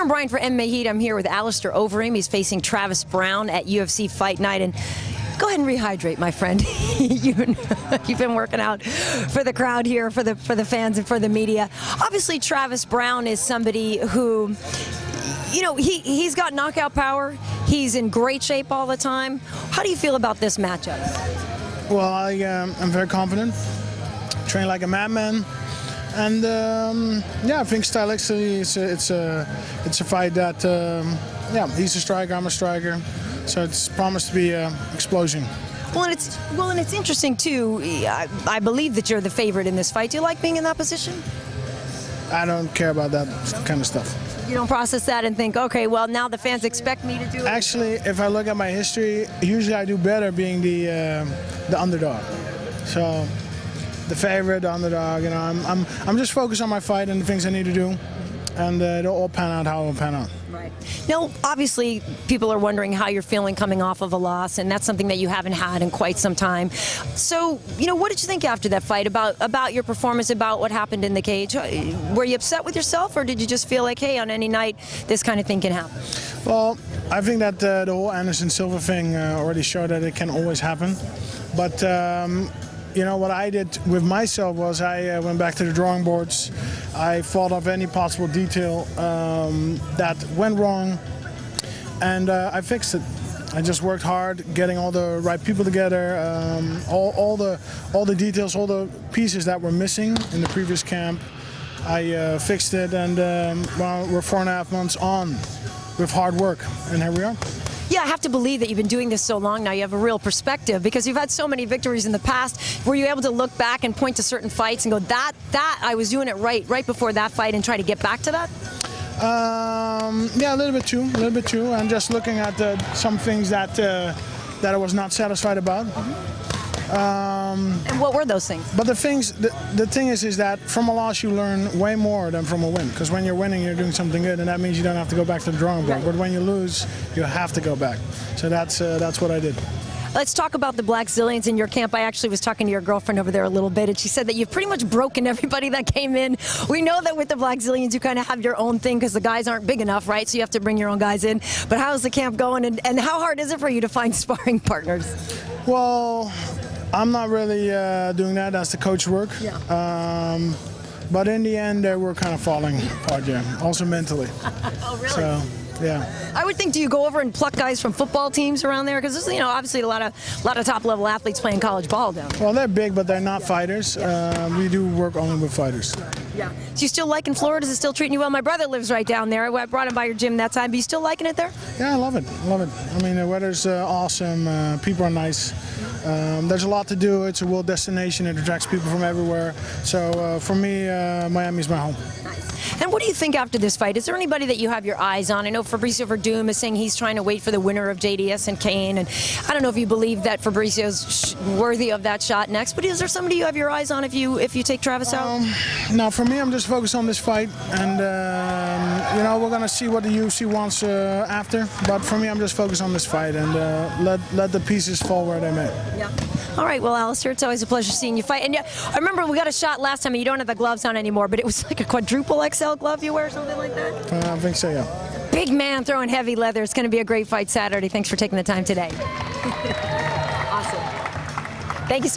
Karyn Bryant for MMA H.E.A.T. I'm here with Alistair Overeem. He's facing Travis Browne at UFC Fight Night. And go ahead and rehydrate, my friend. You've been working out for the crowd here, for the fans and for the media. Obviously, Travis Browne is somebody who, you know, he's got knockout power. He's in great shape all the time. How do you feel about this matchup? Well, I'm very confident. Train like a madman. And yeah, I think stylistically it's a fight that yeah, he's a striker, I'm a striker, so it's promised to be an explosion. Well, and it's interesting too. I believe that you're the favorite in this fight. Do you like being in that position? I don't care about that kind of stuff. You don't process that and think, okay, well, now the fans expect me to do it? Actually, if I look at my history, usually I do better being the underdog. So. The favorite, the underdog, you know, I'm just focused on my fight and the things I need to do, and it'll all pan out how it'll pan out. Right. Now, obviously, people are wondering how you're feeling coming off of a loss, and that's something that you haven't had in quite some time. So, you know, what did you think after that fight about your performance, about what happened in the cage? Were you upset with yourself, or did you just feel like, hey, on any night, this kind of thing can happen? Well, I think that the whole Anderson Silva thing already showed that it can always happen, but. You know, what I did with myself was I went back to the drawing boards. I thought of any possible detail that went wrong, and I fixed it. I just worked hard, getting all the right people together, all the details, all the pieces that were missing in the previous camp. I fixed it, and well, we're 4.5 months on with hard work, and here we are. Yeah, I have to believe that you've been doing this so long now. You have a real perspective because you've had so many victories in the past. Were you able to look back and point to certain fights and go, that I was doing it right before that fight, and try to get back to that? Yeah, a little bit too. And just looking at some things that I was not satisfied about. And what were those things? But the thing is that from a loss you learn way more than from a win. Because when you're winning, you're doing something good, and that means you don't have to go back to the drawing board. Right. But when you lose, you have to go back. So that's what I did. Let's talk about the Black Zillions in your camp. I actually was talking to your girlfriend over there a little bit, and she said that you've pretty much broken everybody that came in. We know that with the Black Zillions, you kind of have your own thing because the guys aren't big enough, right? So you have to bring your own guys in. But how's the camp going, and how hard is it for you to find sparring partners? Well, I'm not really doing that. That's the coach work. Yeah. But in the end, we're kind of falling apart, yeah. Also mentally. Oh, really? So, yeah. I would think, do you go over and pluck guys from football teams around there? Because there's, you know, obviously a lot of top-level athletes playing college ball down there. Well, they're big, but they're not fighters. We do work only with fighters. Yeah. So you still liking Florida? Is it still treating you well? My brother lives right down there. I brought him by your gym that time. But you still liking it there? Yeah, I love it. Love it. I mean, the weather's awesome. People are nice. There's a lot to do. It's a world destination. It attracts people from everywhere. So for me, Miami's my home. Nice. And what do you think after this fight? Is there anybody that you have your eyes on? I know Fabricio Verdum is saying he's trying to wait for the winner of JDS and Kane, and I don't know if you believe that Fabricio's worthy of that shot next, but is there somebody you have your eyes on if you take Travis out? No, for me, I'm just focused on this fight, and you know, we're gonna see what the UFC wants after. But for me, I'm just focused on this fight, and let the pieces fall where they may. Yeah. All right, well, Alistair, it's always a pleasure seeing you fight. And yeah, I remember we got a shot last time, and you don't have the gloves on anymore, but it was like a quadruple XL glove you wear, something like that? I think so, yeah. Big man throwing heavy leather. It's going to be a great fight Saturday. Thanks for taking the time today. Awesome. Thank you so much.